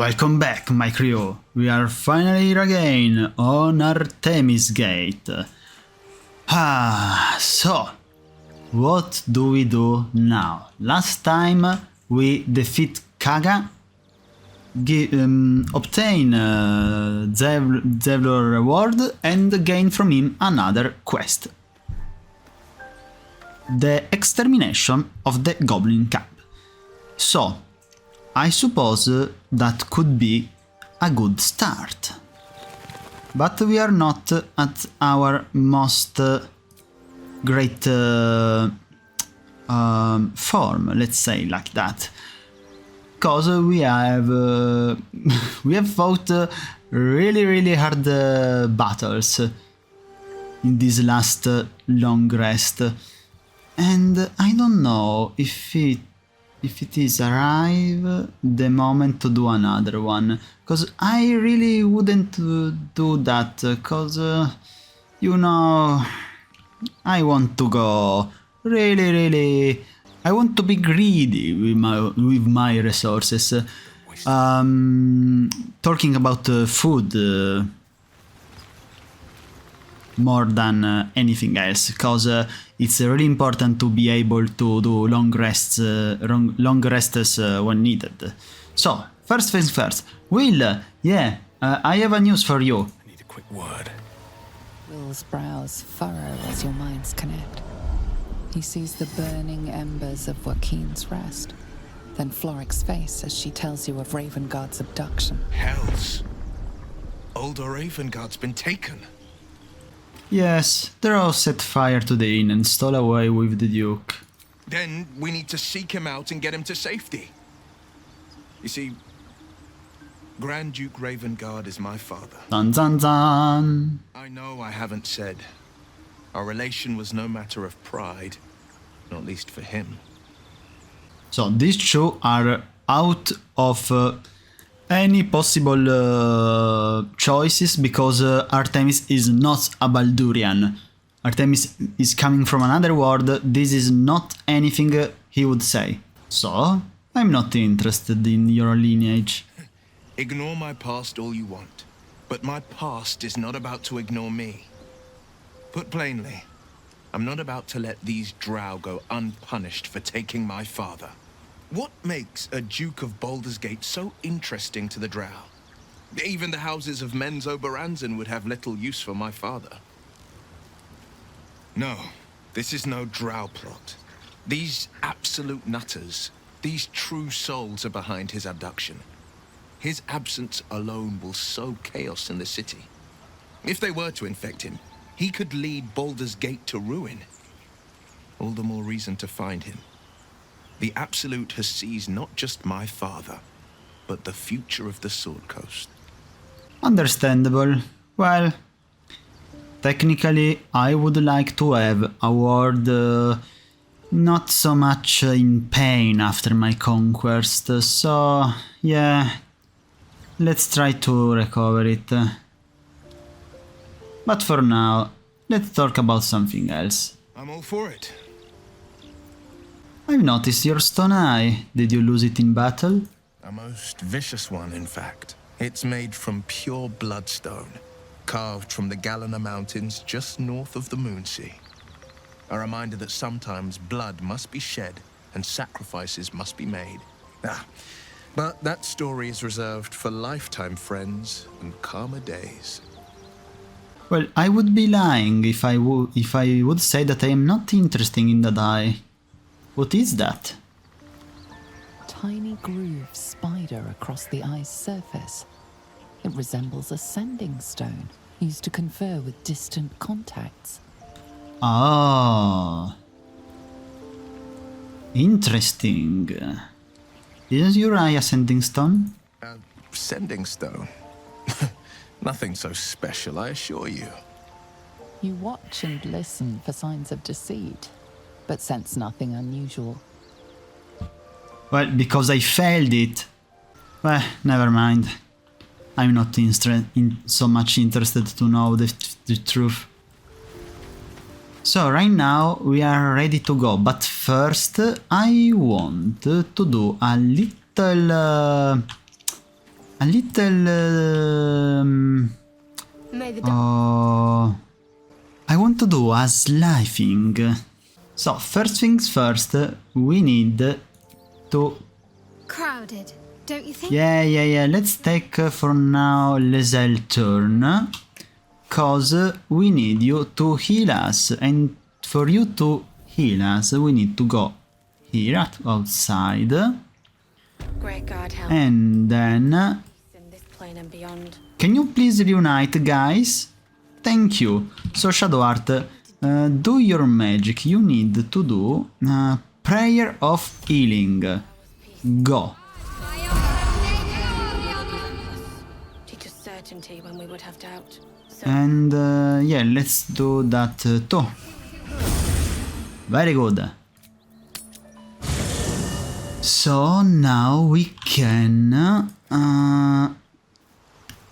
Welcome back, my crew. We are finally here again on Arthemis Gate. So, what do we do now? Last time we defeat Kaga, obtain Zevlor reward and gain from him another quest. The extermination of the Goblin Camp. So, I suppose that could be a good start. But we are not at our most great form, let's say like that. Because we have fought really hard battles in this last long rest. And I don't know if it is the moment to do another one, because I really wouldn't do that, because you know, I want to go really I want to be greedy with my resources. Talking about food more than anything else, because it's really important to be able to do long rests when needed. So, first things first. Wyll, I have a news for you. I need a quick word. Will's brows furrow as your minds connect. He sees the burning embers of Joaquin's rest, then Floric's face as she tells you of Ravengard's abduction. Hells! Old Ravengard's been taken. Yes, they all set fire to the inn and stole away with the Duke. Then we need to seek him out and get him to safety. You see, Grand Duke Ravengard is my father. Dun dun dun! I know I haven't said. Our relation was no matter of pride, not least for him. So these two are out of any possible choices, because Artemis is not a Baldurian. Artemis is coming from another world. This is not anything he would say. So, I'm not interested in your lineage. Ignore my past all you want, but my past is not about to ignore me. Put plainly, I'm not about to let these drow go unpunished for taking my father. What makes a Duke of Baldur's Gate so interesting to the drow? Even the houses of Men's Oberanzen would have little use for my father. No, this is no drow plot. These absolute nutters, these true souls are behind his abduction. His absence alone will sow chaos in the city. If they were to infect him, he could lead Baldur's Gate to ruin. All the more reason to find him. The Absolute has seized not just my father, but the future of the Sword Coast. Understandable. Well, technically I would like to have a world not so much in pain after my conquest, so yeah, let's try to recover it. But for now, let's talk about something else. I'm all for it. I've noticed your stone eye. Did you lose it in battle? A most vicious one, in fact. It's made from pure bloodstone, carved from the Galena Mountains just north of the Moonsea. A reminder that sometimes blood must be shed and sacrifices must be made. But that story is reserved for lifetime friends and calmer days. Well, I would be lying if I would say that I am not interested in that eye. What is that? Tiny grooves spider across the eye's surface. It resembles a sending stone used to confer with distant contacts. Ah, interesting. Isn't your eye a sending stone? Sending stone? Nothing so special, I assure you. You watch and listen for signs of deceit, but sense nothing unusual. Well, because I failed it. Well, never mind. I'm not so much interested to know the truth. So right now we are ready to go, but first I want to do a little a little... May the I want to do a slithing. So, first things first, we need to... crowded, don't you think? Yeah, let's take for now Lae'zel turn. Cause we need you to heal us, and for you to heal us, we need to go here outside. Great God, help And then... in this plane and beyond. Can you please reunite, guys? Thank you. So, Shadow Art, do your magic. You need to do Prayer of Healing. Go. Teach us certainty when we would have doubt. So And yeah, let's do that too. Very good. So now we can...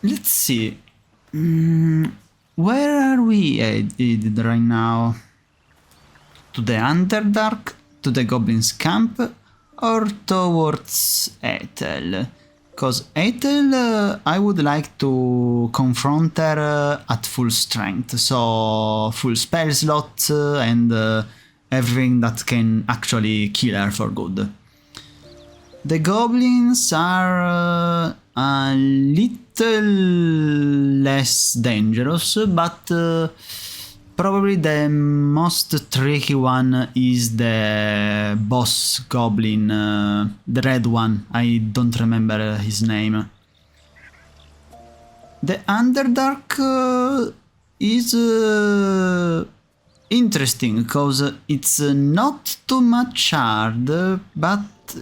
let's see. Where are we headed right now? To the Underdark? To the Goblins' camp? Or towards Ethel? Because Ethel, I would like to confront her at full strength, so full spell slot and everything that can actually kill her for good. The goblins are a little less dangerous, but probably the most tricky one is the boss goblin, the red one. I don't remember his name. The Underdark is interesting because it's not too much hard, but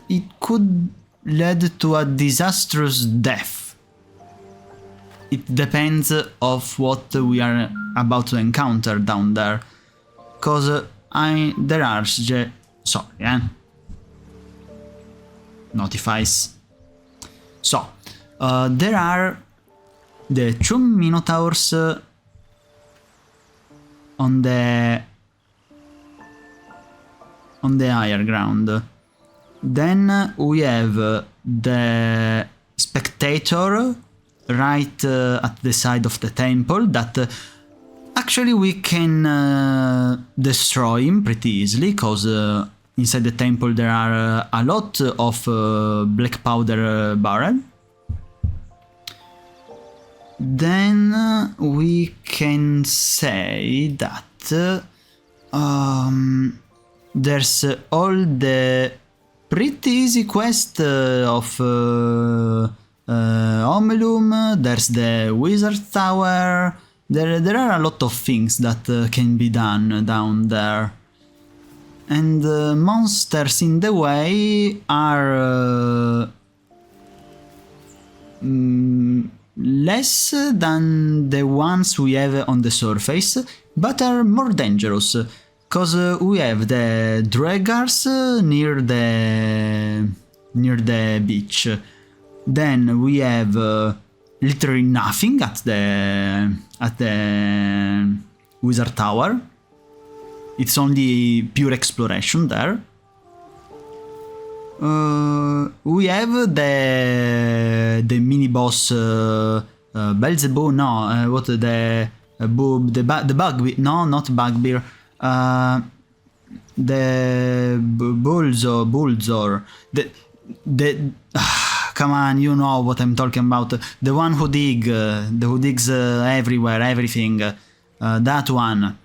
it could lead to a disastrous death. It depends of what we are about to encounter down there, cause there are notifies. So there are the 2 minotaurs on the higher ground. Then we have the spectator right at the side of the temple that actually we can destroy him pretty easily, because inside the temple there are a lot of black powder barrel. Then we can say that there's all the pretty easy quest of Omelum, there's the Wizard Tower, there are a lot of things that can be done down there. And monsters in the way are less than the ones we have on the surface, but are more dangerous, cause we have the Draggars near the beach. Then we have literally nothing at the Wizard Tower. It's only pure exploration there. We have the mini boss Beelzebub. No, what the bugbear? No, not bugbear. The Bulzor. The come on, you know what I'm talking about. The one who digs everywhere, everything. That one.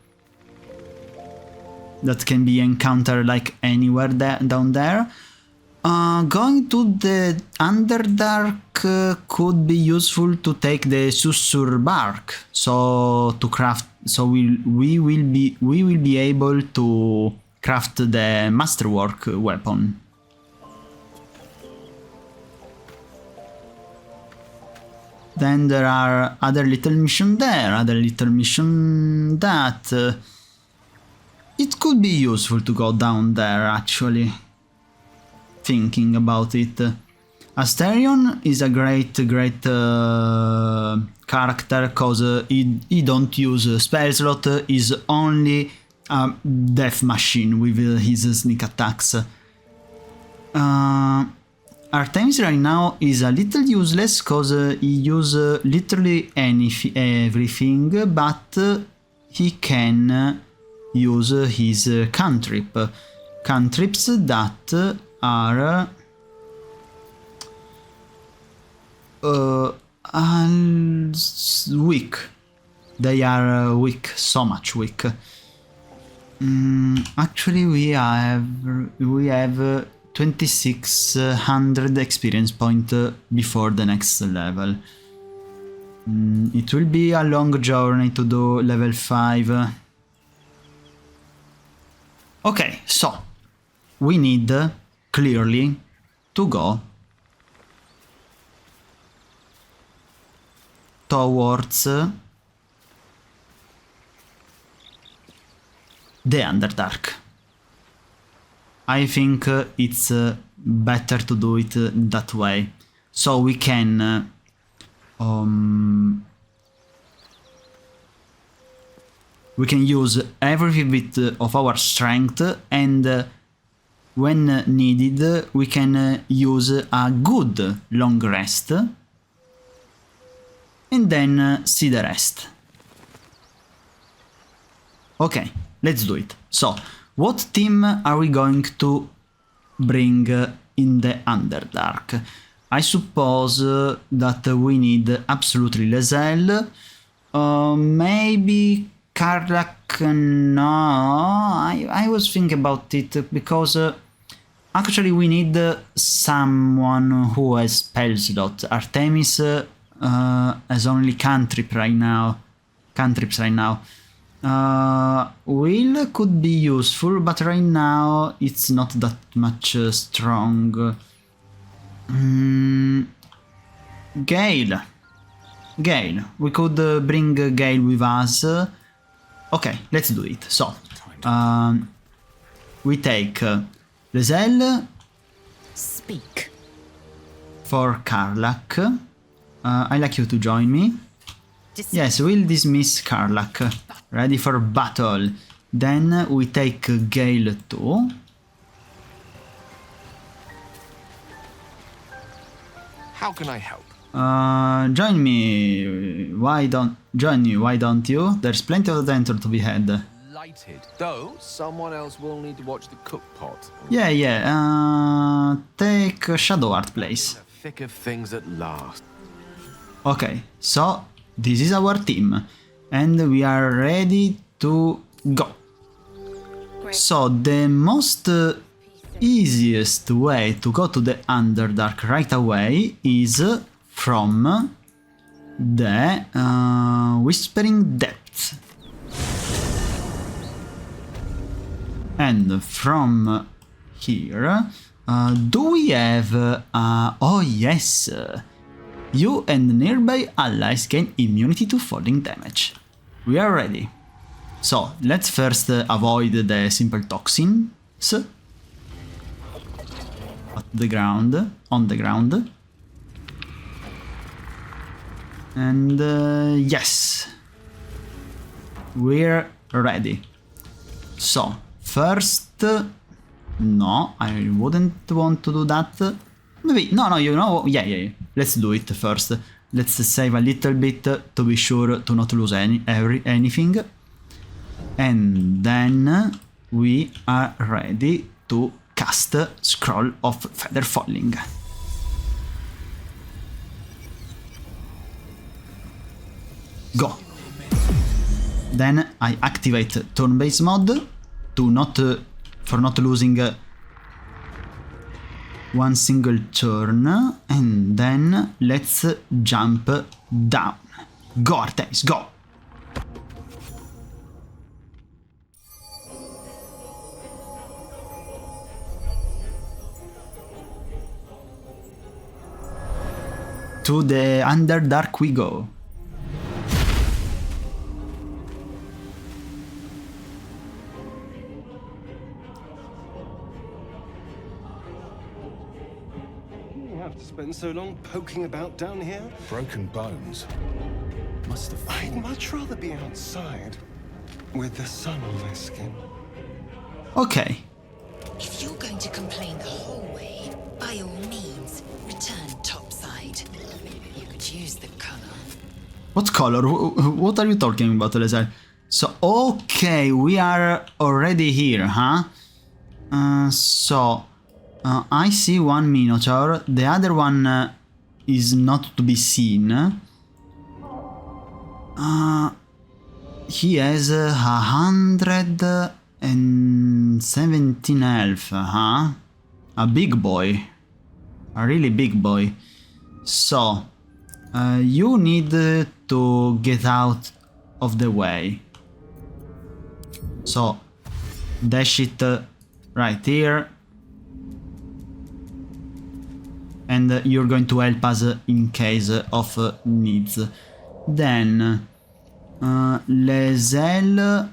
That can be encountered like anywhere down there. Going to the Underdark could be useful to take the Susur bark, so to craft. So we will be able to craft the masterwork weapon. Then there are other little missions there, other little mission that it could be useful to go down there actually. Thinking about it, Asterion is a great character cause he don't use spell slot, is only a death machine with his sneak attacks. Artemis right now is a little useless because he uses literally everything, but he can use his cantrip. Cantrips that are weak. They are weak, so much weak. Actually, we have 2600 experience point before the next level. It will be a long journey to do level 5. Okay, so we need clearly to go towards the Underdark. I think it's better to do it that way, so we can use every bit of our strength, and when needed we can use a good long rest and then see the rest. Okay, let's do it. So, what team are we going to bring in the Underdark? I suppose that we need absolutely Lae'zel, maybe Karlach. No, I was thinking about it because actually we need someone who has spell slot. Artemis has only cantrips right now. Wyll could be useful, but right now it's not that much strong. Gale. We could bring Gale with us. Okay, let's do it. So, we take Lae'zel. Speak. For Karlach. I'd like you to join me. Yes, we'll dismiss Karlach. Ready for battle. Then we take Gale too. How can I help? Join me. Why don't you? There's plenty of adventure to be had. Lighted. Though someone else will need to watch the cook pot. Yeah. Take Shadow Art place. The thick of things at last. Okay, so this is our team, and we are ready to go. Great. So the most easiest way to go to the Underdark right away is from the Whispering Depths. And from here, do we have... oh yes! You and nearby allies gain immunity to falling damage. We are ready. So, let's first avoid the simple toxins on the ground. And yes, we're ready. So, first, no, I wouldn't want to do that. Maybe, no, you know, yeah. Let's do it first. Let's save a little bit to be sure to not lose anything. And then we are ready to cast Scroll of Feather Falling. Go. Then I activate turn-based mode for not losing one single turn, and then let's jump down. Go, Artemis, go! To the Underdark we go. Spend so long poking about down here? Broken bones. Must have. I'd much rather be outside with the sun on my skin. Okay. If you're going to complain the whole way, by all means, What color? What are you talking about, Lae'zel? So, okay, we are already here, huh? I see one Minotaur. The other one is not to be seen. He has 117 health, huh? A big boy. A really big boy. So, you need to get out of the way. So, dash it right here. And you're going to help us in case of needs. Then, Lae'zel...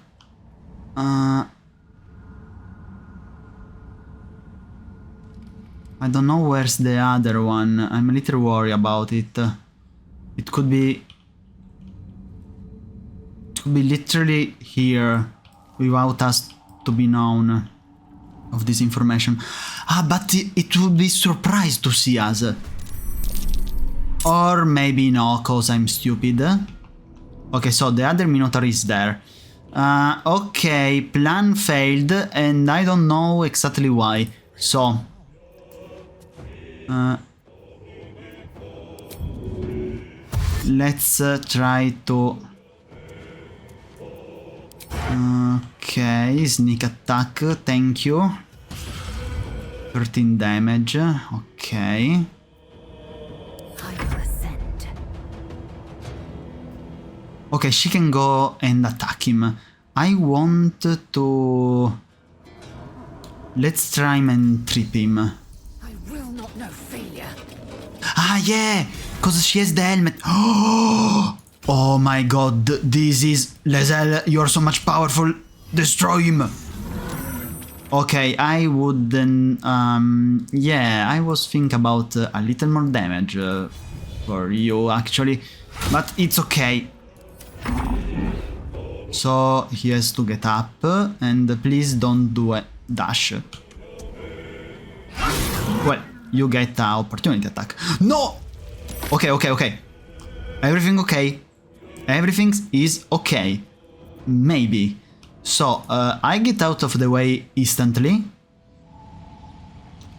I don't know where's the other one. I'm a little worried about it. It could be literally here without us to be known of this information. But it would be surprised to see us. Or maybe no, cause I'm stupid. Okay, so the other Minotaur is there. Okay, plan failed, and I don't know exactly why. So... let's try to... Okay, sneak attack, thank you. 13 damage, okay. Okay, she can go and attack him. I want to... let's try and trip him. I will not know failure. Ah, yeah! Because she has the helmet. Oh my god, this is... Lae'zel, you're so much powerful. Destroy him! Okay, I wouldn't... yeah, I was thinking about a little more damage for you, actually. But it's okay. So, he has to get up, and please don't do a dash. Well, you get an opportunity attack. No! Okay, okay, okay. Everything okay? Everything is okay. Maybe. So, I get out of the way instantly.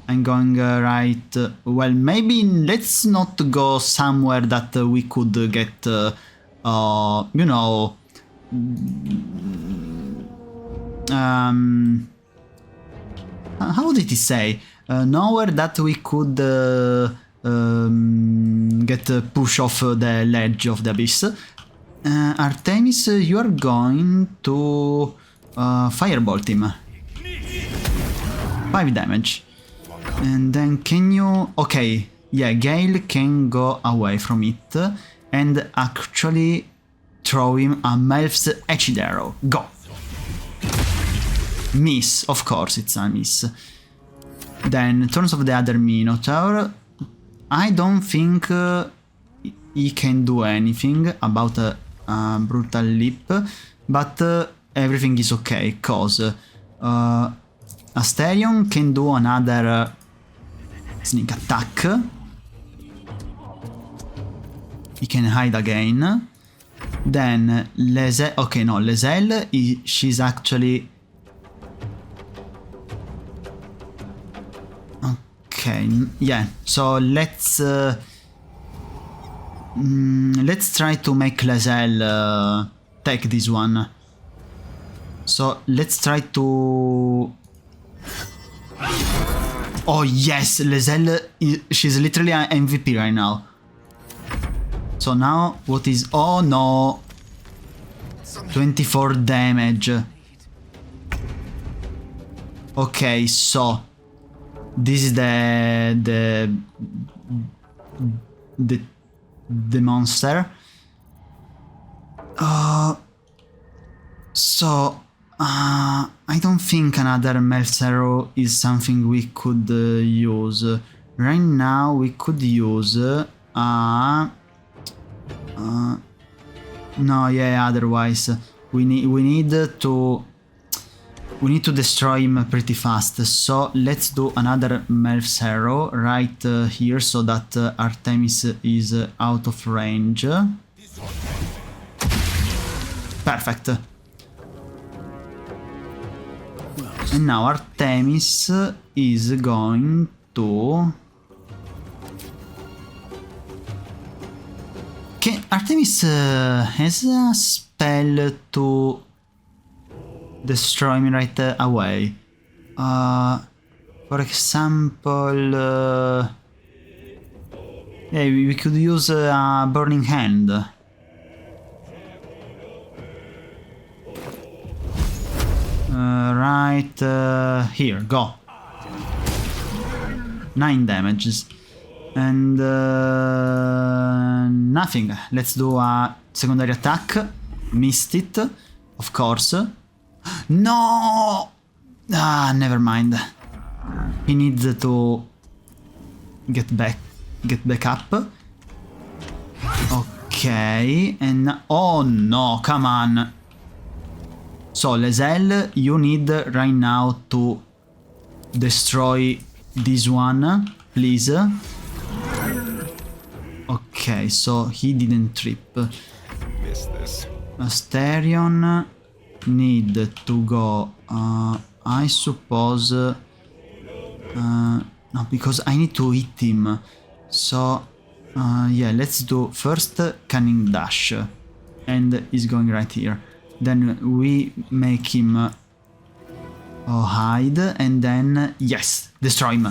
I'm going right... well, maybe let's not go somewhere that we could get, you know... how did he say? Nowhere that we could get push off the ledge of the abyss. Arthemis, you are going to firebolt him. 5 damage. And then can you... okay, yeah, Gale can go away from it and actually throw him a Melf's Etched Arrow. Go! Miss, of course it's a miss. Then, in terms of the other Minotaur, I don't think he can do anything about a Brutal Leap, but everything is okay, cause Asterion can do another sneak attack. He can hide again. Then Lae'zel, okay, no, Lae'zel, she's actually... okay, yeah, so let's try to make Lae'zel take this one. So let's try to... oh yes, Lae'zel, she's literally an MVP right now. So now, what is... oh no! 24 damage. Okay, so... this is the monster. So... I don't think another Melf's Arrow is something we could use. Right now, we could use... no, yeah, otherwise we need to destroy him pretty fast. So let's do another Melf's Arrow right here so that Artemis is out of range. Perfect. And now Artemis is going to... Artemis has a spell to destroy me right away. For example... yeah, we could use a Burning Hand. Right here, go. 9 damages. And nothing. Let's do a secondary attack. Missed it, of course. No! Ah, never mind. He needs to get back up. Okay, and oh no, come on. So Lae'zel, you need right now to destroy this one, please. Okay, so he didn't trip. Miss this. Asterion need to go, I suppose, no, because I need to hit him. So, yeah, let's do first Cunning Dash, and he's going right here. Then we make him hide, and then, yes, destroy him.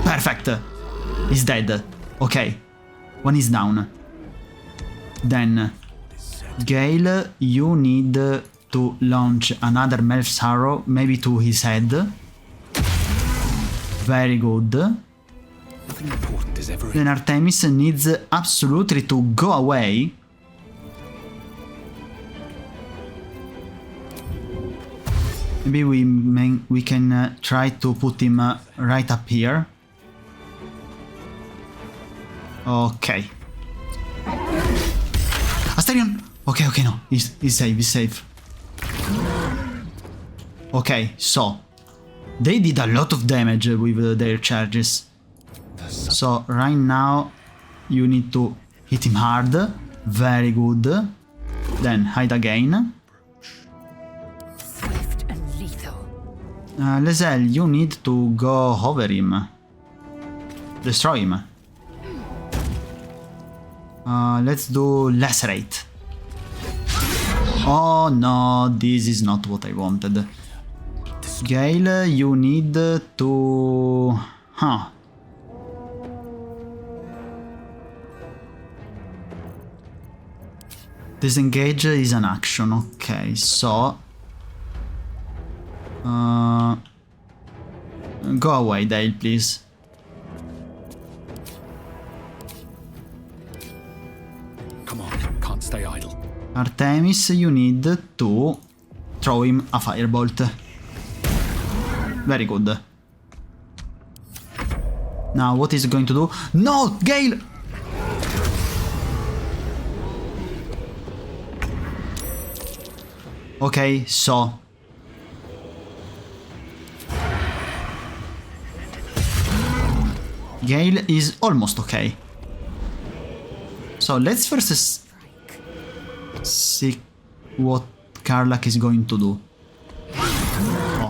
Perfect. He's dead. Okay, one is down. Then, Gale, you need to launch another Melf's arrow, maybe to his head. Very good. Nothing important is ever. Then Artemis needs absolutely to go away. Maybe we can try to put him right up here. Okay. Asterion! Okay, okay, no. He's safe, he's safe. Okay, so... they did a lot of damage with their charges. So, right now, you need to hit him hard. Very good. Then, hide again. Swift and lethal. Lae'zel, you need to go over him. Destroy him. Let's do Lacerate. Oh no, this is not what I wanted. Gale, you need to... Huh. Disengage is an action, okay, so... go away, Dale, please. Come on, can't stay idle. Artemis, you need to throw him a firebolt. Very good. Now, what is he going to do? No, Gale! Okay, so... Gale is almost okay. So let's first see what Karlach is going to do.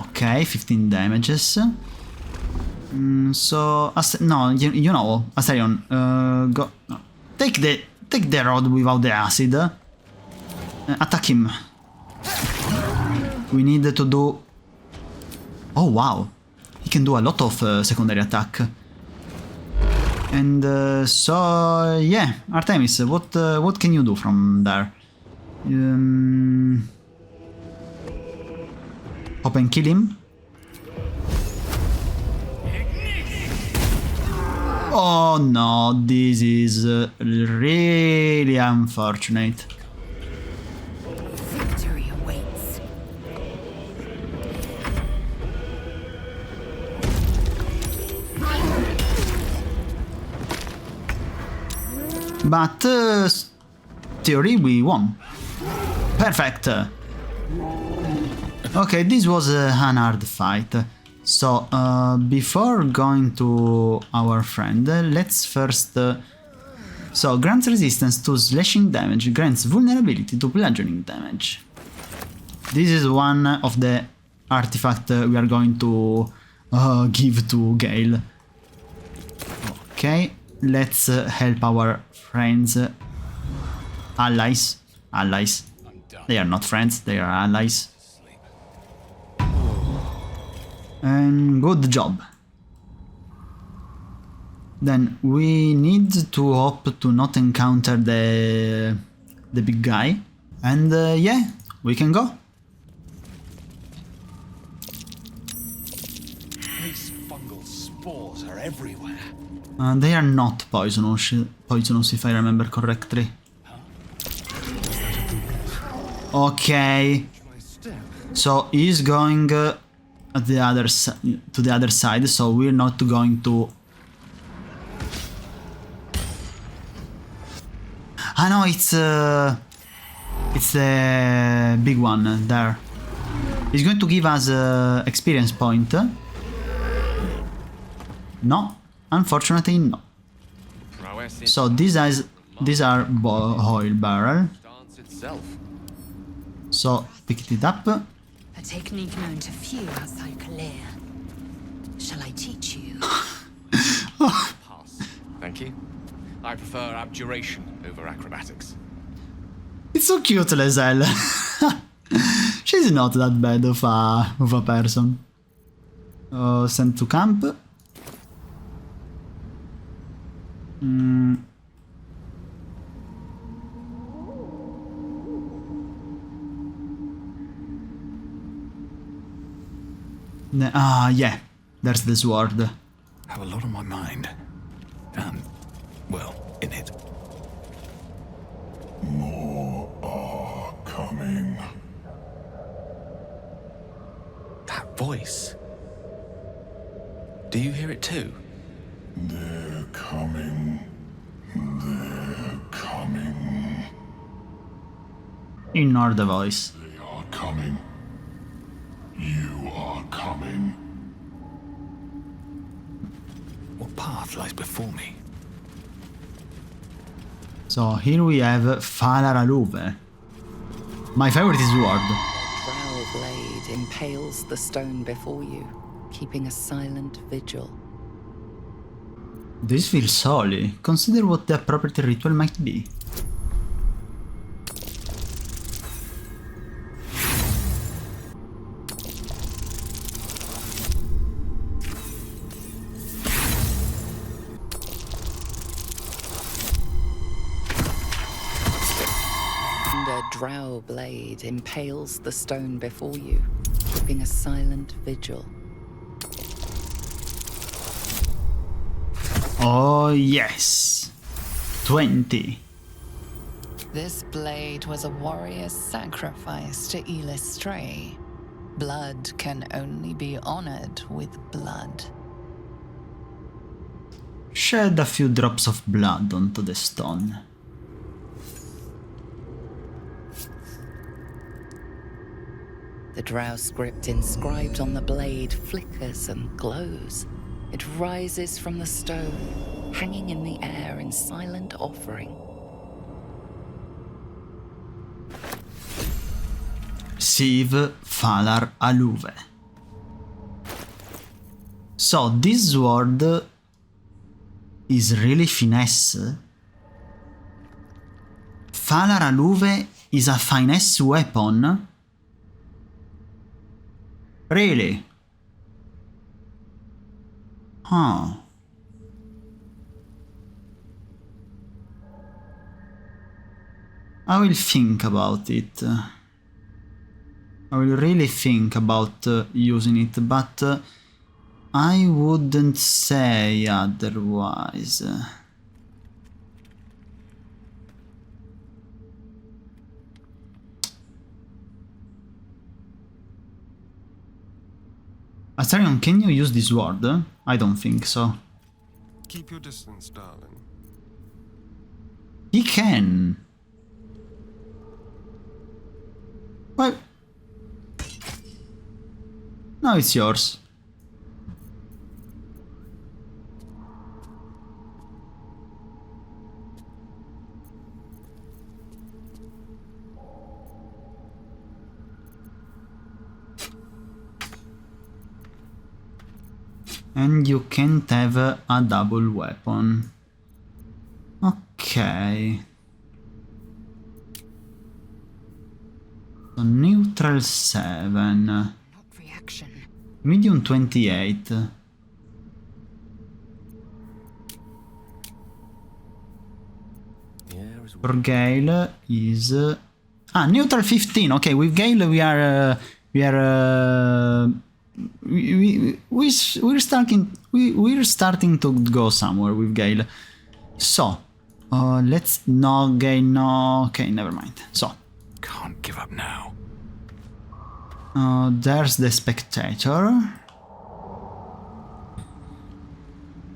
Okay, 15 damages. So, no, you know, Asterion, go, no. Take the rod without the acid. Attack him. We need to do... Oh wow, he can do a lot of secondary attack. And so, yeah, Artemis, what can you do from there? Hop and kill him. Oh no, this is really unfortunate. Victory awaits. But, theory, we won. Perfect. Okay, this was an hard fight. So, before going to our friend, let's first So, grants resistance to slashing damage, grants vulnerability to bludgeoning damage. This is one of the artifacts we are going to give to Gale. Okay, let's help our friends, allies. They are not friends, they are allies. And good job. Then we need to hope to not encounter the big guy. And yeah, we can go. These fungal spores are everywhere. They are not poisonous if I remember correctly. Okay. So he's going at the other to the other side, so we're not going to. Ah no, it's the big one there. He's going to give us experience point. No, unfortunately no. So these are oil barrel. So pick it up. A technique known to few outside Kalir. Shall I teach you? Pass. Thank you. I prefer abjuration over acrobatics. It's so cute, Lae'zel. She's not that bad of a person. Sent to camp. Yeah, there's the sword. Have a lot on my mind. And, well, in it. More are coming. That voice. Do you hear it too? They're coming. They're coming. Ignore the voice. They are coming. You are coming. What path lies before me? So here we have Phalar Aluve. My favorite is sword. Drow blade impales the stone before you, keeping a silent vigil. This feels holy. Consider what the appropriate ritual might be. Drow blade impales the stone before you, keeping a silent vigil. Oh yes. 20. This blade was a warrior's sacrifice to Elistray. Blood can only be honored with blood. Shed a few drops of blood onto the stone. The drow script inscribed on the blade flickers and glows. It rises from the stone, hanging in the air in silent offering. Sieve Phalar Aluve. So this sword is really finesse. Phalar Aluve is a finesse weapon. Really? Huh. I will think about it. I will really think about using it, but I wouldn't say otherwise. Astarion, can you use this sword? I don't think so. Keep your distance, darling. He can. Well, now it's yours. And you can't have a double weapon. Okay. So neutral 7. Not reaction. Medium 28. For Gale is neutral 15. Okay, with Gale we're starting to go somewhere with Gale. So let's Gale no. Okay, never mind. So Can't give up now. there's the spectator.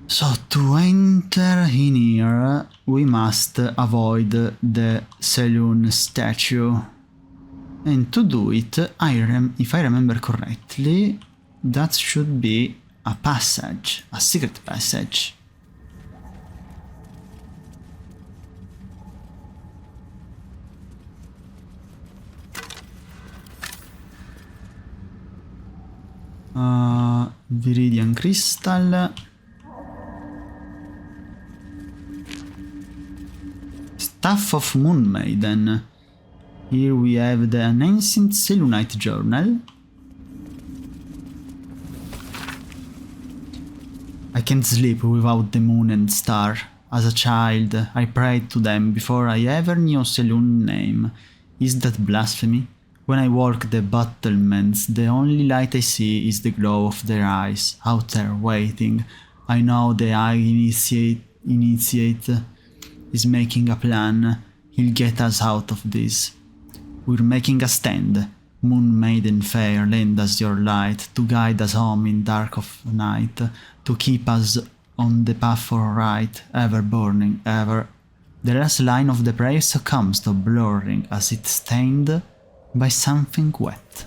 So to enter in here, we must avoid the saloon statue. And to do it, if I remember correctly, that should be a passage, a secret passage. Viridian crystal. Staff of Moon Maiden. Here we have the Ancient Selûnite Journal. I can't sleep without the moon and star. As a child, I prayed to them before I ever knew Selûne's name. Is that blasphemy? When I walk the battlements, the only light I see is the glow of their eyes, out there waiting. I know the initiate is making a plan. He'll get us out of this. We're making a stand. Moon Maiden fair, lend us your light, to guide us home in dark of night, to keep us on the path for right, ever burning, ever. The last line of the prayer succumbs to blurring as it's stained by something wet.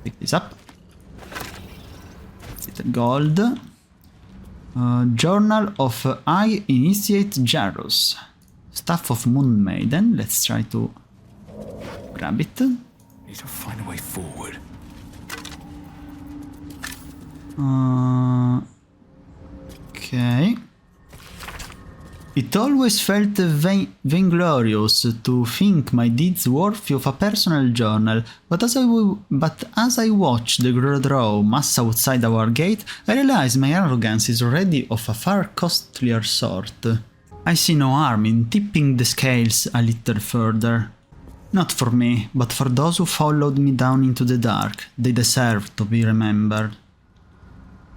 Pick this up. It's gold. Journal of I Initiate Jarus. Staff of Moon Maiden. Let's try to grab it. Need to find a way forward. Okay. It always felt vainglorious to think my deeds worthy of a personal journal, but as I watch the draw mass outside our gate, I realize my arrogance is already of a far costlier sort. I see no harm in tipping the scales a little further. Not for me, but for those who followed me down into the dark. They deserve to be remembered.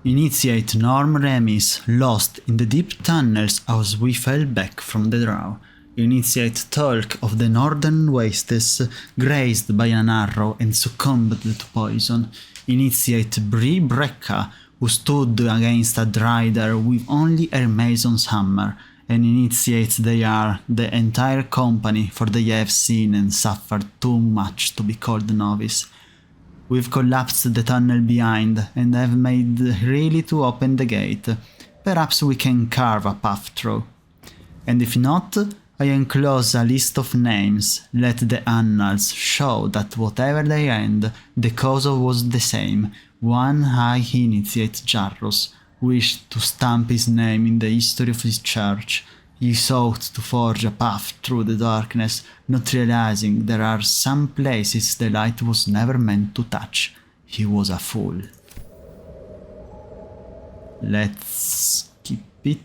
Initiate Norm Remis, lost in the deep tunnels as we fell back from the draw. Initiate Tolk of the northern wastes, grazed by an arrow and succumbed to poison. Initiate Bree Brecca, who stood against a Drider with only her mason's hammer. And initiate they are the entire company, for they have seen and suffered too much to be called novice. We've collapsed the tunnel behind and have made really to open the gate. Perhaps we can carve a path through. And if not, I enclose a list of names. Let the annals show that whatever they end, the cause was the same. One High Initiate Jarrus wished to stamp his name in the history of his church. He sought to forge a path through the darkness, not realizing there are some places the light was never meant to touch. He was a fool. Let's keep it.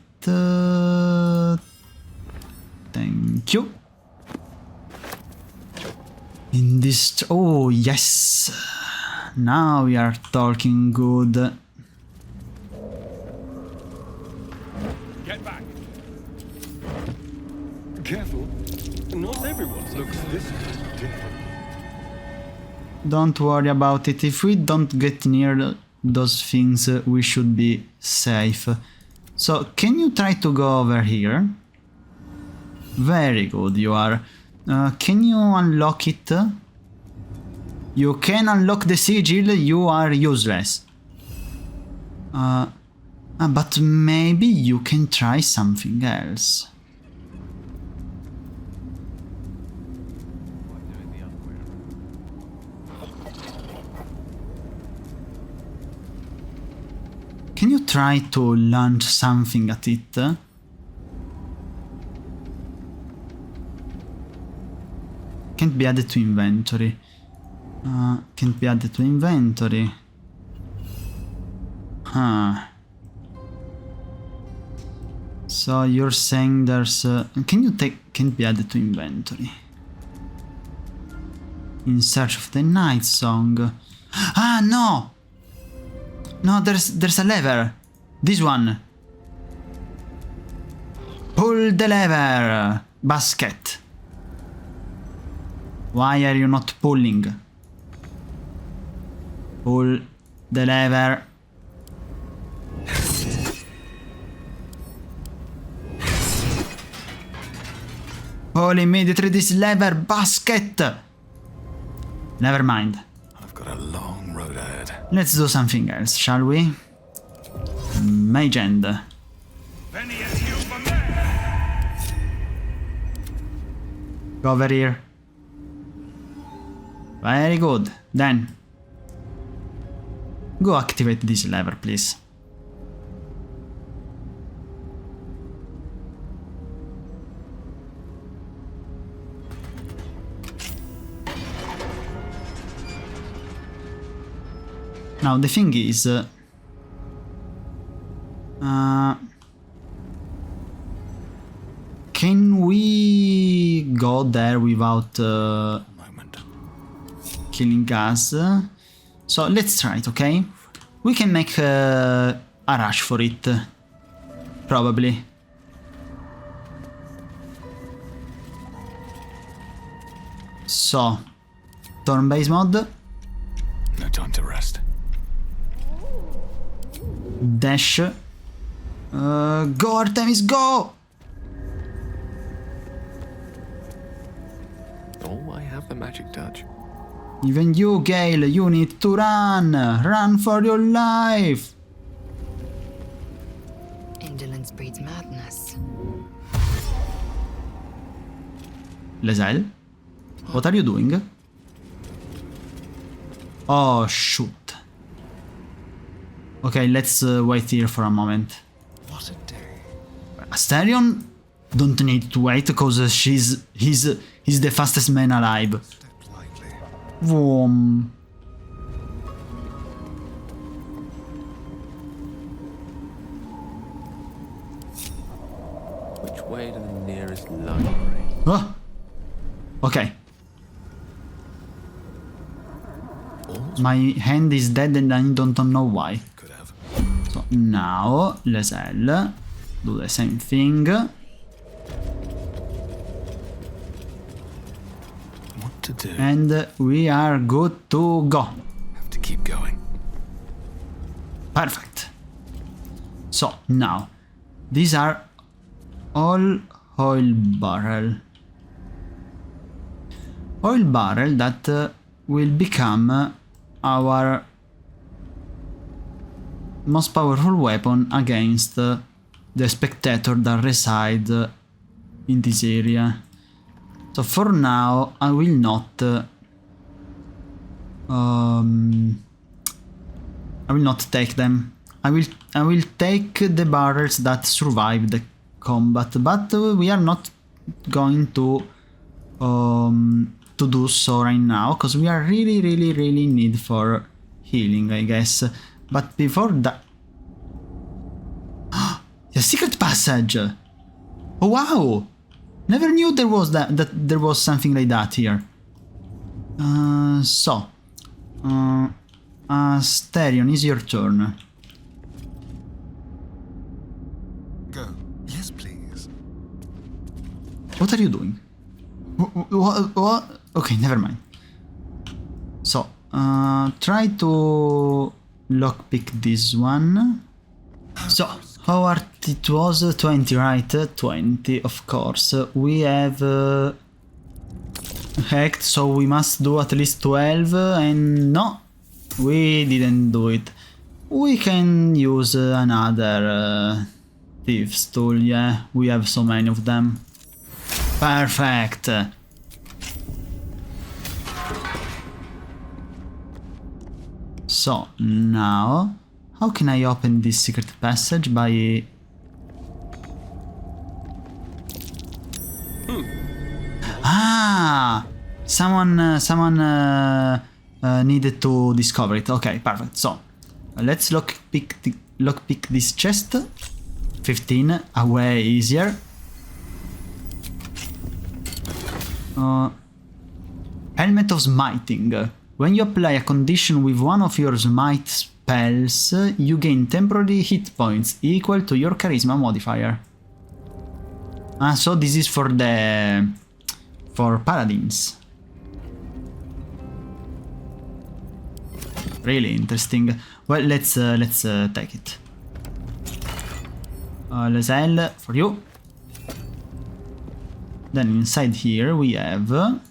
Thank you. In this... Oh, yes! Now we are talking good. Get back! Careful. Not everyone looks this different. Don't worry about it. If we don't get near those things, we should be safe. So, can you try to go over here? Very good, you are. Can you unlock it? You can unlock the sigil, you are useless. But maybe you can try something else. Can you try to launch something at it? Can't be added to inventory. Can't be added to inventory. Huh. So you're saying there's... can't be added to inventory. In search of the night song. Ah, no! No, there's a lever. This one. Pull the lever. Basket. Why are you not pulling? Pull the lever. Pull immediately this lever, basket! Never mind. I've got a long road ahead. Let's do something else, shall we? Mage Hand. Go over here. Very good. Then, go activate this lever, please. Now the thing is, can we go there without killing us? So let's try it, okay? We can make a rush for it, probably. So, turn-based mode. No time to rest. Dash. Go Artemis, go! Oh, I have the magic touch. Even you, Gale, you need to run! Run for your life! Indolence breeds madness. Lae'zel? What are you doing? Oh, shoot. Okay, let's wait here for a moment. What a day. Asterion don't need to wait because he's the fastest man alive. Step lightly. Vroom. Which way to the nearest library? Oh. Okay. My hand is dead and I don't know why. Could have. So now, Lae'zel, do the same thing. What to do? And we are good to go. Have to keep going. Perfect. So now, these are all oil barrel. Oil barrel that will become our most powerful weapon against the spectator that reside in this area. So for now, I will not take them. I will take the barrels that survive the combat, but we are not going to do so right now because we are really need for healing, I guess. But before that, the secret passage. Oh wow! Never knew there was that there was something like that here. Asterion, is your turn. Go. Yes, please. What are you doing? What? Okay, never mind. So, try to lockpick this one. So, our it was 20, right? 20, of course. We have hacked, so we must do at least 12, and no, we didn't do it. We can use another thieves tool, yeah, we have so many of them. Perfect! So, now, How can I open this secret passage? By... Ah! Someone needed to discover it. Okay, perfect. So, let's lockpick this chest. 15, way easier. Helmet of Smiting. When you apply a condition with one of your smite spells, you gain temporary hit points equal to your charisma modifier. Ah, so this is for paladins. Really interesting. Well, let's take it. Lae'zel for you. Then inside here we have...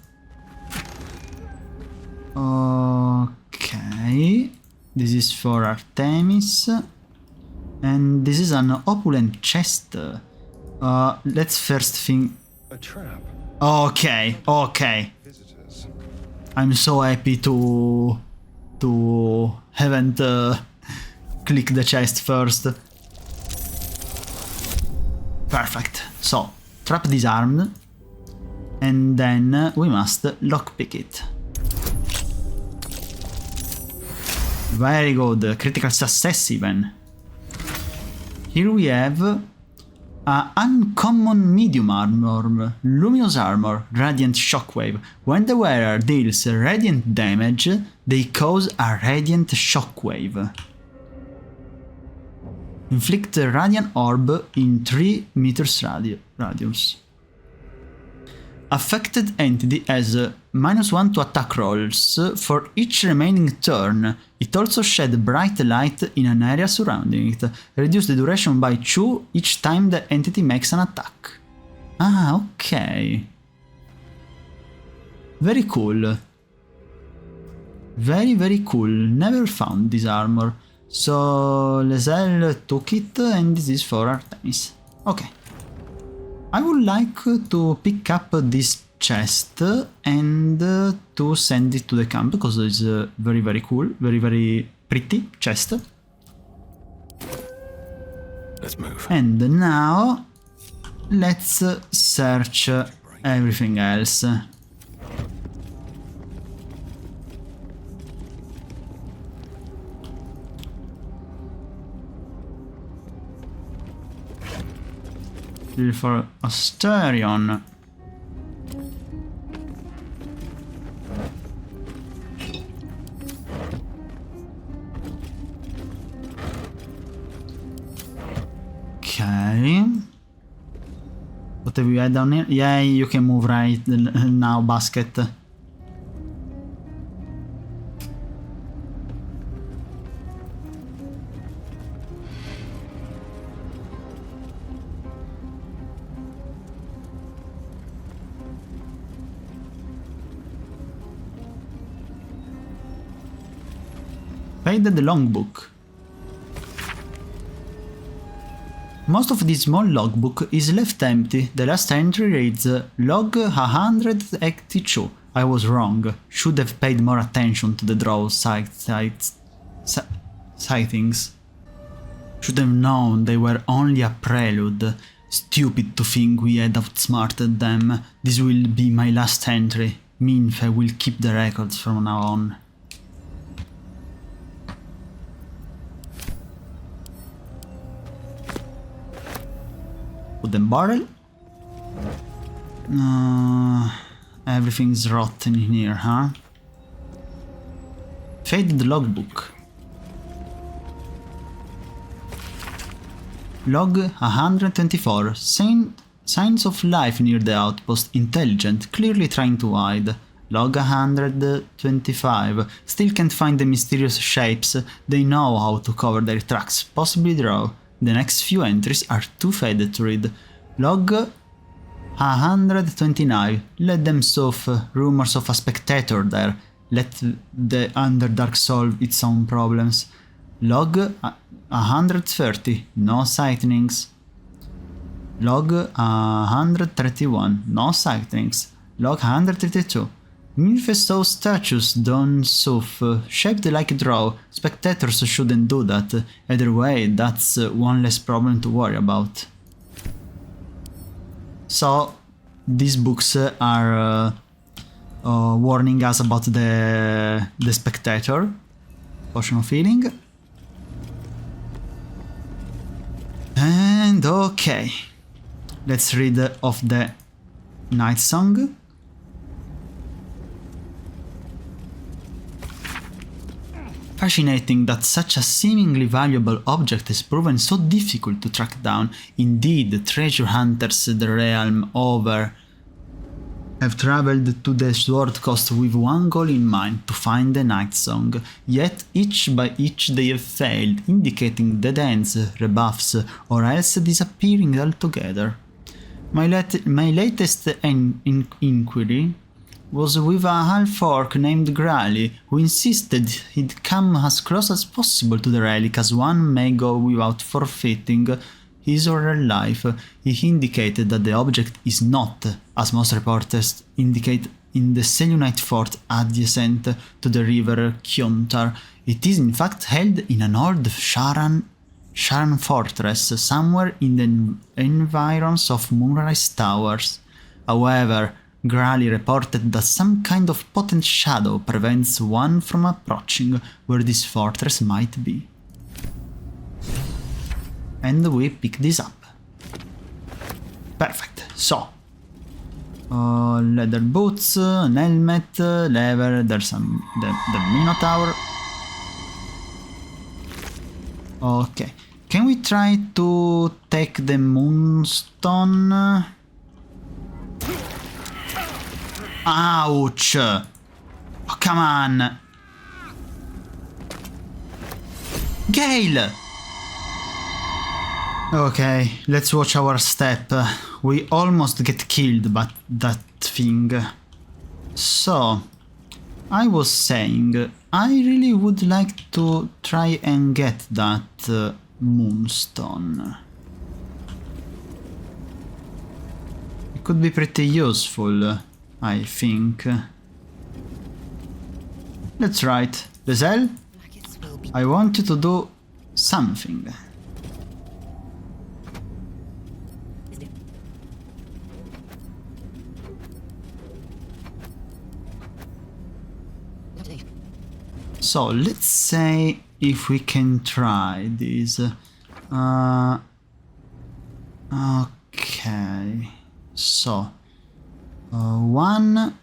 Okay, this is for Arthemis, and this is an opulent chest. Let's first think... A trap. Okay. Visitors. I'm so happy to haven't clicked the chest first. Perfect. So, trap disarmed, and then we must lockpick it. Very good, critical success even. Here we have uncommon medium armor, luminous armor, radiant shockwave. When the wearer deals radiant damage, they cause a radiant shockwave. Inflict a radiant orb in 3 meters radius. Affected entity has -1 to attack rolls for each remaining turn. It also sheds bright light in an area surrounding it. Reduce the duration by 2 each time the entity makes an attack. Ah, okay. Very cool. Very cool. Never found this armor. So Lae'zel took it, and this is for Arthemis. Okay. I would like to pick up this chest and to send it to the camp because it's very cool, very pretty chest. Let's move. And now let's search everything else. For Asterion. Okay. What have we had down here? Yeah, you can move right now, basket. Faded logbook. Most of this small logbook is left empty. The last entry reads log 182. I was wrong. Should have paid more attention to the draw sightings. Should have known they were only a prelude. Stupid to think we had outsmarted them. This will be my last entry. Minfe will keep the records from now on. Wooden barrel. Everything's rotten in here, huh? Faded logbook. Log 124. Signs of life near the outpost. Intelligent, clearly trying to hide. Log 125. Still can't find the mysterious shapes. They know how to cover their tracks, possibly draw. The next few entries are too faded to read. Log 129. Let them sow rumors of a spectator there. Let the Underdark solve its own problems. Log 130. No sightings. Log 131. No sightings. Log 132. Nilfestow statues don't suf, shaped like a draw. Spectators shouldn't do that. Either way, that's one less problem to worry about. So, these books are warning us about the spectator. Potion of healing. And okay. Let's read of the Night Song. Fascinating that such a seemingly valuable object is proven so difficult to track down. Indeed, treasure hunters the realm over have traveled to the Sword Coast with one goal in mind, to find the Night Song. Yet, each by each they have failed, indicating dead ends, rebuffs, or else disappearing altogether. My latest inquiry was with a half-orc named Grally, who insisted he'd come as close as possible to the relic as one may go without forfeiting his or her life. He indicated that the object is not, as most reporters indicate, in the Selûnite fort adjacent to the river Kiontar. It is in fact held in an old Sharan fortress, somewhere in the environs of Moonrise Towers. However, Grally reported that some kind of potent shadow prevents one from approaching where this fortress might be. And we pick this up. Perfect. So, leather boots, an helmet, lever, there's the Minotaur. Okay. Can we try to take the Moonstone? Ouch! Oh, come on! Gale! Okay, let's watch our step. We almost get killed by that thing. So, I was saying, I really would like to try and get that Moonstone. It could be pretty useful, I think. That's right. Lae'zel, I want you to do something. So let's say if we can try this. Okay. So one.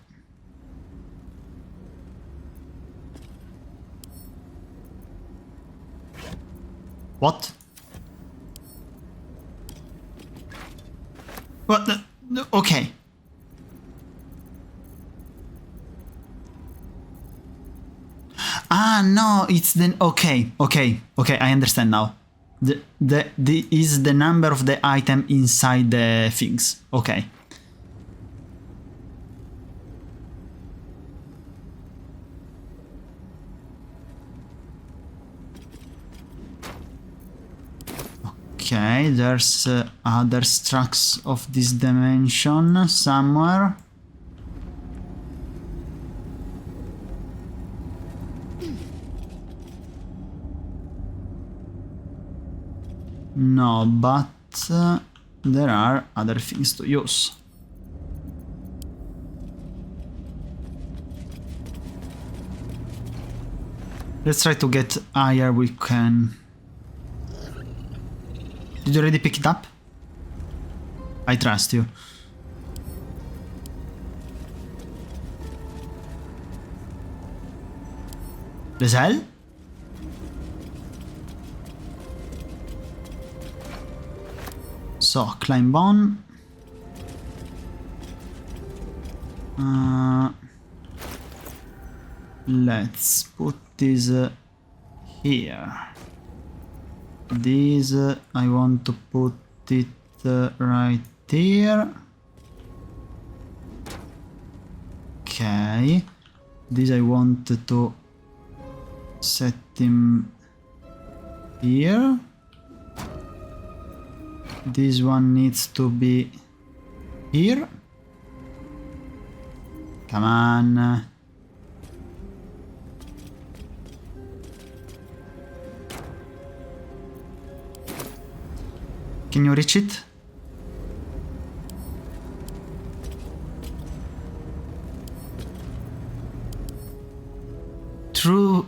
What? What? Okay. Ah, no, it's the... Okay, I understand now. The is the number of the item inside the things. Okay. Okay, there's other tracks of this dimension somewhere. No, but there are other things to use. Let's try to get higher we can. Did you already pick it up? I trust you. Lae'zel? So, climb on. Let's put this here. This I want to put it right here. Okay. This I want to set him here. This one needs to be here. Come on. Can you reach it? Through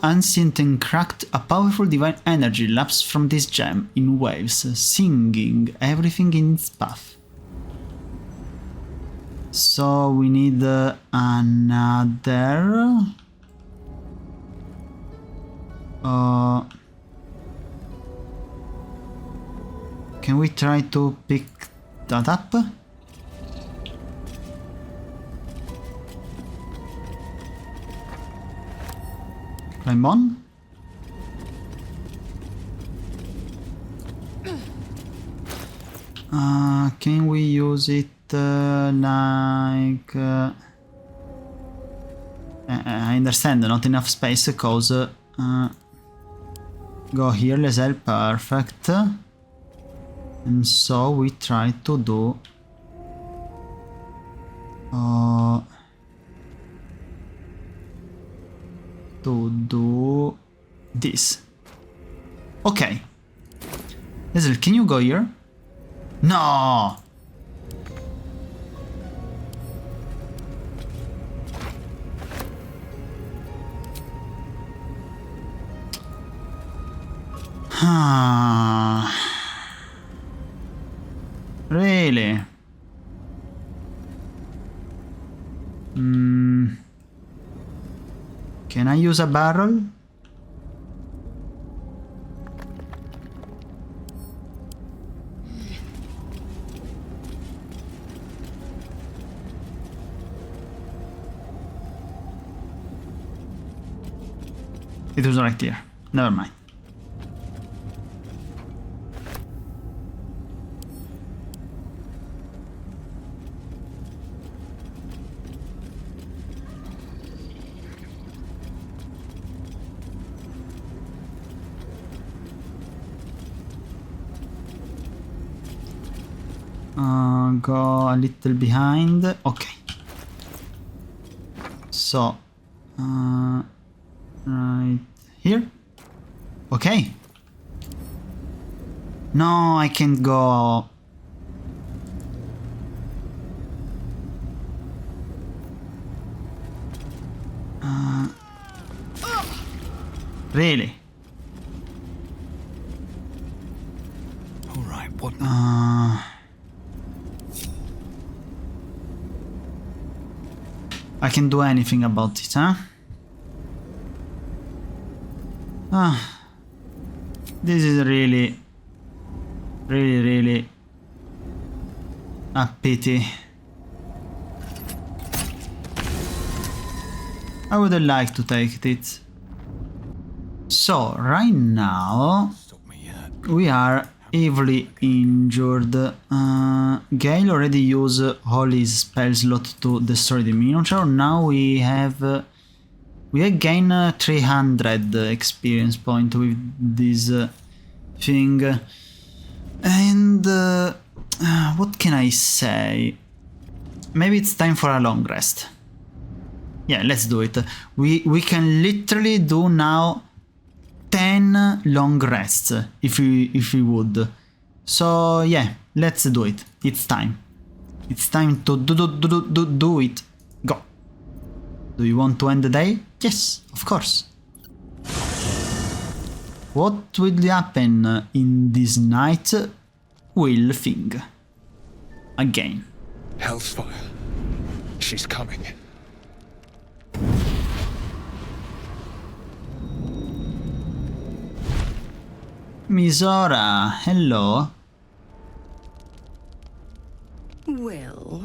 ancient and cracked, a powerful divine energy laps from this gem in waves, singing everything in its path. So we need another. Can we try to pick that up? Climb on. Can we use it like... I understand, not enough space cause... go here, Lae'zel, perfect. And so we try to do... this. Okay. Lae'zel, can you go here? No! Really? Can I use a barrel? It was right here. Never mind. Go a little behind. Okay. So, right here. Okay. No, I can't go. Really? All right, what? I can do anything about it, huh? This is really a pity. I would like to take it. So, right now, we are heavily injured. Gale already used all his spell slot to destroy the miniature. Now we have gained 300 experience point with this thing. And what can I say? Maybe it's time for a long rest. Yeah, let's do it. We can literally do now 10 long rests if we would. So yeah, let's do it. It's time. It's time to do it. Go. Do you want to end the day? Yes, of course. What will happen in this night? We'll think. Again. Hellfire. She's coming. Mizora, hello. Wyll,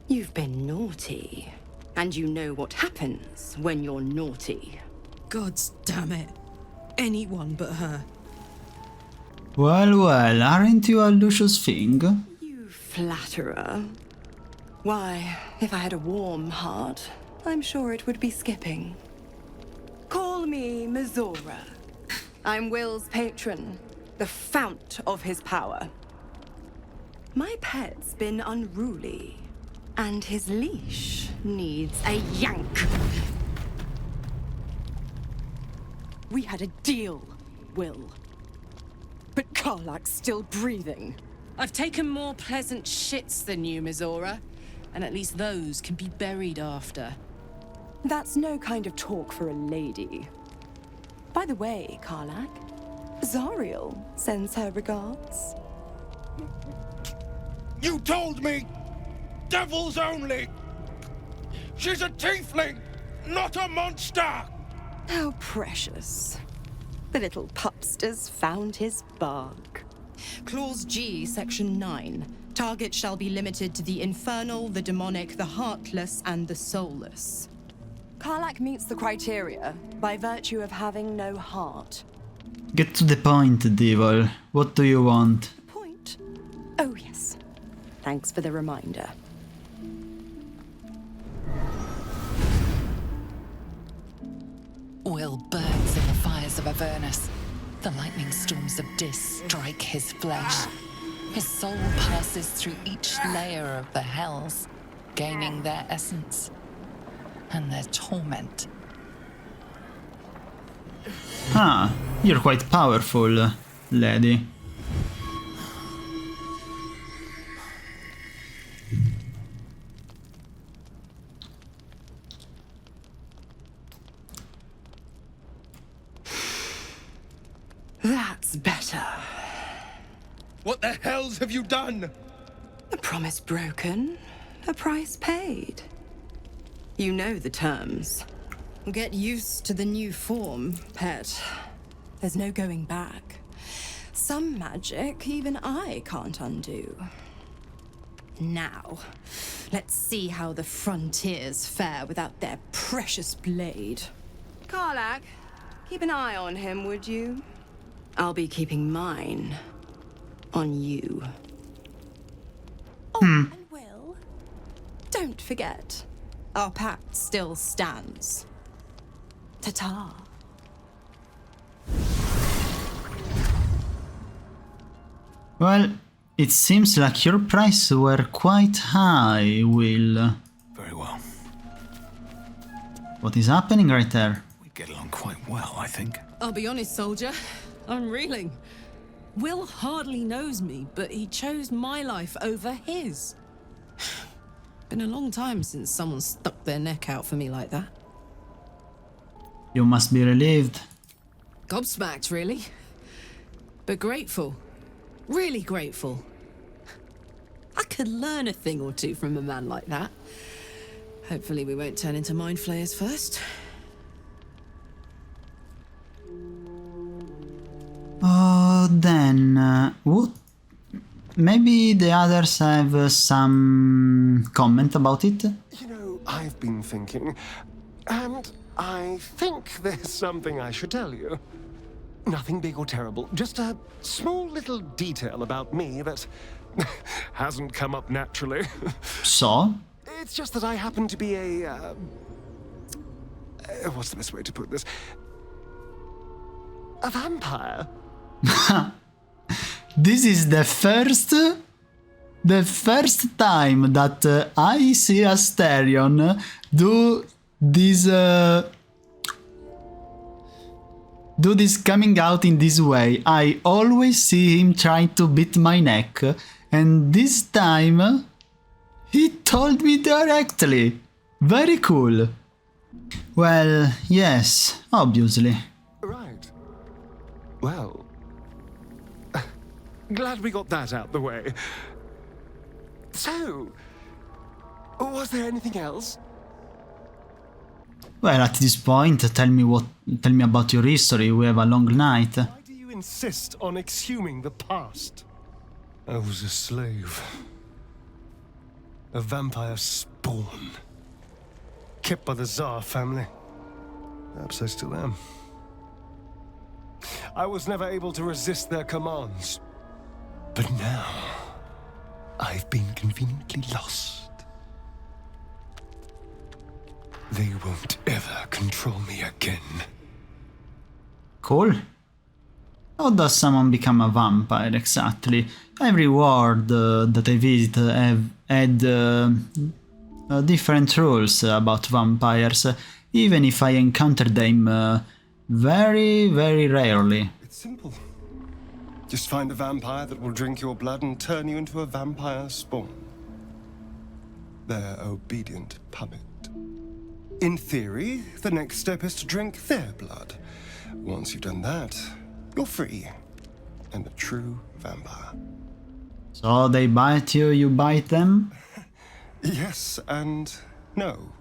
you've been naughty. And you know what happens when you're naughty. Gods damn it. Anyone but her. Well, aren't you a luscious thing? You flatterer. Why, if I had a warm heart, I'm sure it would be skipping. Call me Mizora. I'm Wyll's patron, the fount of his power. My pet's been unruly. And his leash needs a yank. We had a deal, Wyll. But Karlak's still breathing. I've taken more pleasant shits than you, Mizora. And at least those can be buried after. That's no kind of talk for a lady. By the way, Karlak, Zariel sends her regards. You told me! Devils only! She's a tiefling, not a monster! How precious. The little pupster's found his bark. Clause G, Section 9. Target shall be limited to the infernal, the demonic, the heartless, and the soulless. Karlak meets the criteria by virtue of having no heart. Get to the point, Devil. What do you want? Point? Oh, yes. Thanks for the reminder. Wyll burns in the fires of Avernus. The lightning storms of Dis strike his flesh. His soul passes through each layer of the hells, gaining their essence and their torment. Ah, you're quite powerful, lady. That's better. What the hells have you done? A promise broken, a price paid. You know the terms. Get used to the new form, pet. There's no going back. Some magic even I can't undo. Now, let's see how the frontiers fare without their precious blade. Karlak, keep an eye on him, would you? I'll be keeping mine on you. Oh, and Wyll, don't forget, our pact still stands. Ta-ta. Well, it seems like your prices were quite high, Wyll. Very well. What is happening right there? We get along quite well, I think. I'll be honest, soldier. I'm reeling. Wyll hardly knows me, but he chose my life over his. Been a long time since someone stuck their neck out for me like that. You must be relieved. Gobsmacked, really. But grateful. Really grateful. I could learn a thing or two from a man like that. Hopefully we won't turn into mind flayers first. Oh, then, what? Maybe the others have some comment about it? You know, I've been thinking, and I think there's something I should tell you. Nothing big or terrible, just a small little detail about me that hasn't come up naturally. So? It's just that I happen to be a... what's the best way to put this? A vampire. This is the first time that I see Asterion do this coming out in this way. I always see him trying to beat my neck, and this time he told me directly. Very cool. Well, yes, obviously. Right. Well, glad we got that out the way. So, was there anything else? Well, at this point, tell me about your history. We have a long night. Why do you insist on exhuming the past? I was a slave. A vampire spawn. Kept by the Tsar family. Perhaps I still am. I was never able to resist their commands. But now, I've been conveniently lost. They won't ever control me again. Cool. How does someone become a vampire exactly? Every ward that I visit have had different rules about vampires, even if I encounter them very, very rarely. It's simple. Just find a vampire that will drink your blood and turn you into a vampire spawn. Their obedient puppet. In theory, the next step is to drink their blood. Once you've done that, you're free. And a true vampire. So they bite you, you bite them? Yes and no.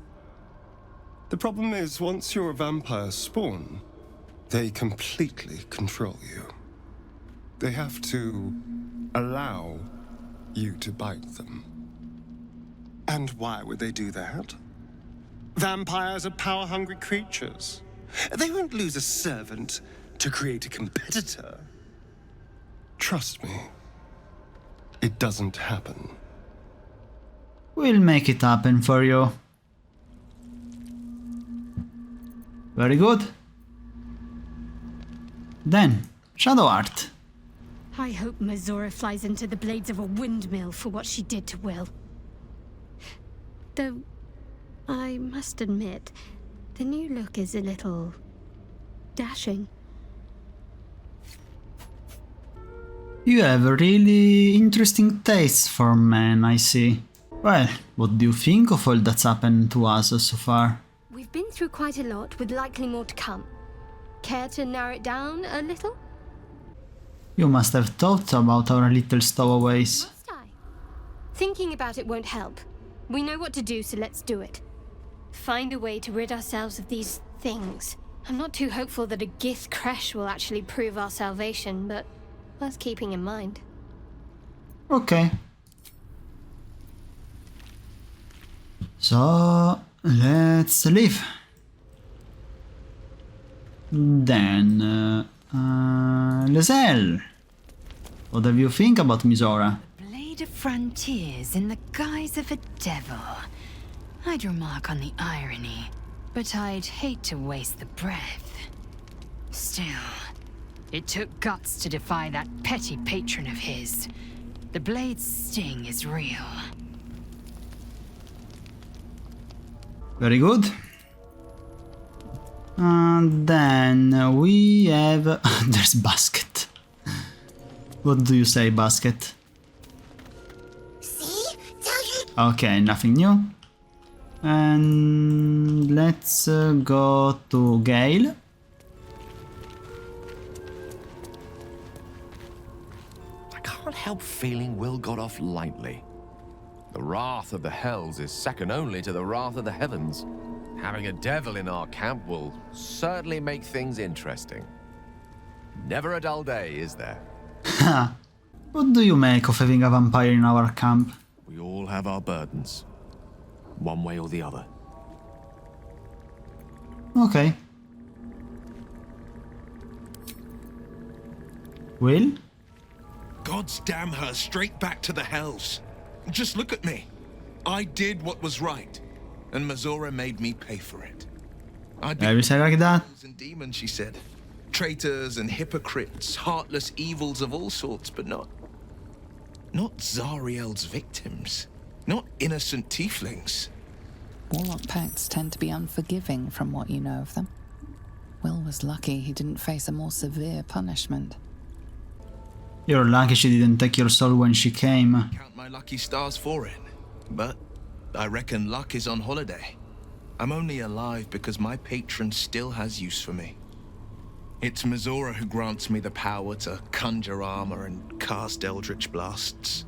The problem is, once you're a vampire spawn, they completely control you. They have to allow you to bite them. And why would they do that? Vampires are power-hungry creatures. They won't lose a servant to create a competitor. Trust me, it doesn't happen. We'll make it happen for you. Very good. Then, Shadow Art. I hope Mizora flies into the blades of a windmill for what she did to Wyll. Though, I must admit, the new look is a little dashing. You have a really interesting taste for men, I see. Well, what do you think of all that's happened to us so far? We've been through quite a lot, with likely more to come. Care to narrow it down a little? You must have thought about our little stowaways. Must I? Thinking about it won't help. We know what to do, so let's do it. Find a way to rid ourselves of these things. I'm not too hopeful that a Gith crash will actually prove our salvation, but worth keeping in mind. Okay. So, let's leave. Then, Lae'zel, what do you think about Mizora? Blade of frontiers in the guise of a devil. I'd remark on the irony, but I'd hate to waste the breath. Still, it took guts to defy that petty patron of his. The blade's sting is real. Very good. And then we have... there's Basket. What do you say, Basket? See? Tell you. Okay, nothing new. And let's go to Gale. I can't help feeling Wyll got off lightly. The wrath of the Hells is second only to the wrath of the heavens. Having a devil in our camp will certainly make things interesting. Never a dull day, is there? What do you make of having a vampire in our camp? We all have our burdens, one way or the other. Okay. Wyll? Gods damn her straight back to the Hells. Just look at me. I did what was right, and Mizora made me pay for it. Every say like that? And demons, she said. Traitors and hypocrites, heartless evils of all sorts, but not Zariel's victims. Not innocent tieflings. Warlock pacts tend to be unforgiving from what you know of them. Wyll was lucky he didn't face a more severe punishment. You're lucky she didn't take your soul when she came. Count my lucky stars for it, but I reckon luck is on holiday. I'm only alive because my patron still has use for me. It's Mizora who grants me the power to conjure armor and cast eldritch blasts.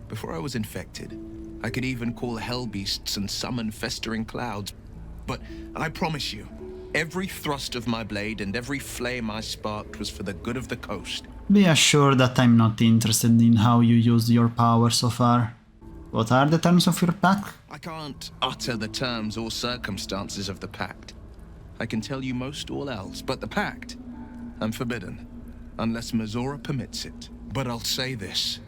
Before I was infected, I could even call hell beasts and summon festering clouds. But I promise you, every thrust of my blade and every flame I sparked was for the good of the coast. Be assured that I'm not interested in how you used your power so far. What are the terms of your pact? I can't utter the terms or circumstances of the pact. I can tell you most all else, but the pact, I'm forbidden, unless Mizora permits it. But I'll say this.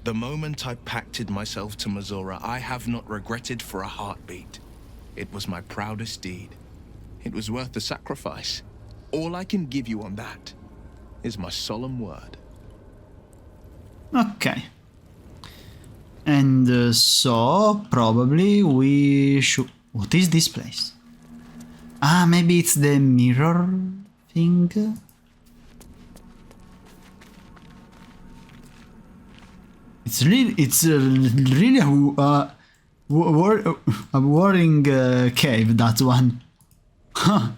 The moment I pacted myself to Mizora, I have not regretted for a heartbeat. It was my proudest deed. It was worth the sacrifice. All I can give you on that is my solemn word. Okay. And so, probably we should... What is this place? Ah, maybe it's the mirror thing? It's really a worrying cave, that one. Huh.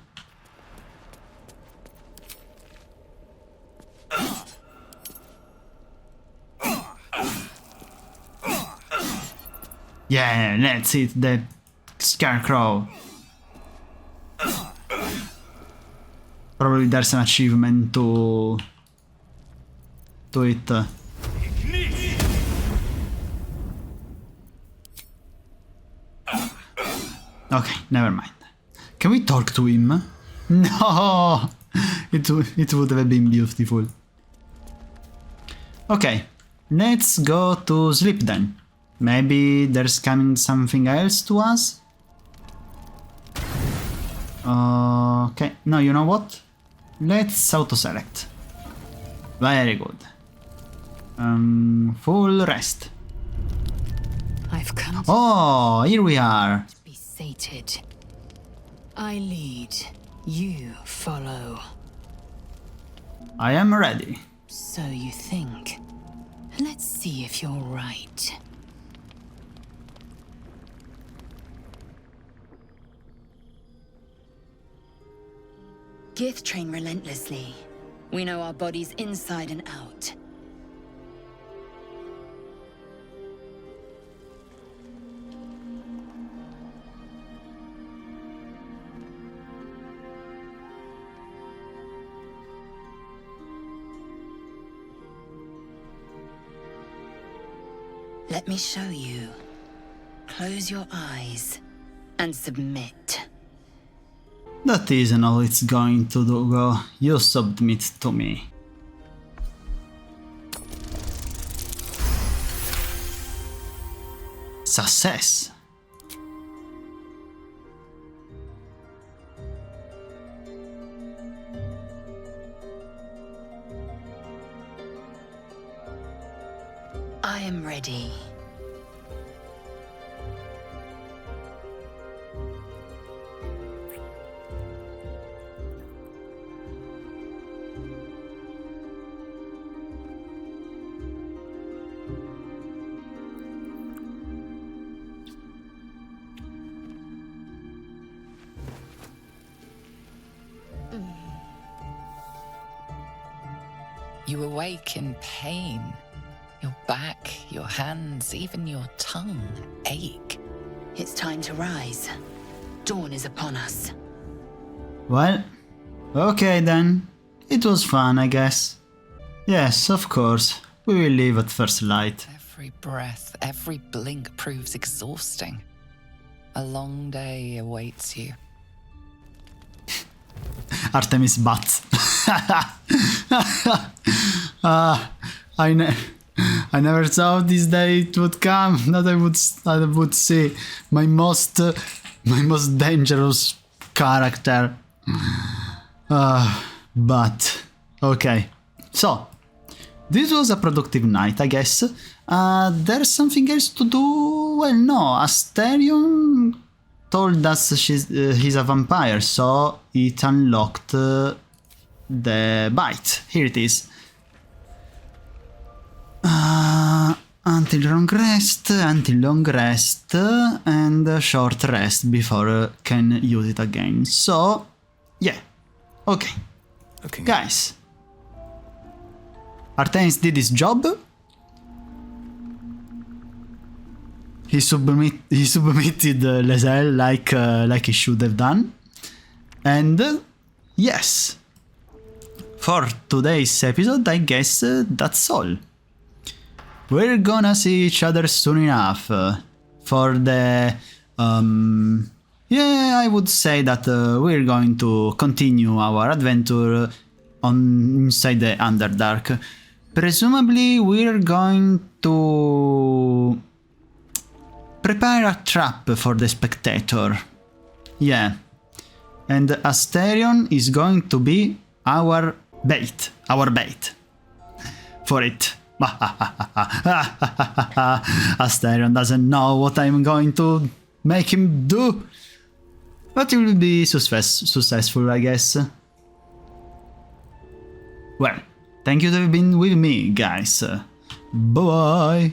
Yeah, let's hit the scarecrow. Probably there's an achievement to it. Okay, never mind. Can we talk to him? No! It would have been beautiful. Okay, let's go to sleep then. Maybe there's coming something else to us? Okay, no, you know what? Let's auto-select. Very good. Full rest. I've come Oh, here we are. to be sated. I lead, you follow. I am ready. So you think. Let's see if you're right. Gith train relentlessly. We know our bodies inside and out. Let me show you. Close your eyes and submit. That isn't all it's going to go. You submit to me. Success. I am ready. You awake in pain. Your back, your hands, even your tongue ache. It's time to rise. Dawn is upon us. Well, okay then. It was fun, I guess. Yes, of course. We will leave at first light. Every breath, every blink proves exhausting. A long day awaits you. Artemis butts. I never thought this day it would come. That I would see my most dangerous character. But okay. So this was a productive night, I guess. There's something else to do. Well, no. Asterion told us he's a vampire, so it unlocked the bite. Here it is. Until long rest, and a short rest before can use it again. So, yeah. Okay. Guys. Artemis did his job. He submitted Lae'zel like he should have done. And yes. For today's episode, I guess that's all. We're gonna see each other soon enough for the... yeah, I would say that we're going to continue our adventure inside the Underdark. Presumably we're going to prepare a trap for the spectator. Yeah. And Asterion is going to be our bait for it. Asterion doesn't know what I'm going to make him do. But he will be successful, I guess. Well, thank you for having been with me, guys. Bye-bye.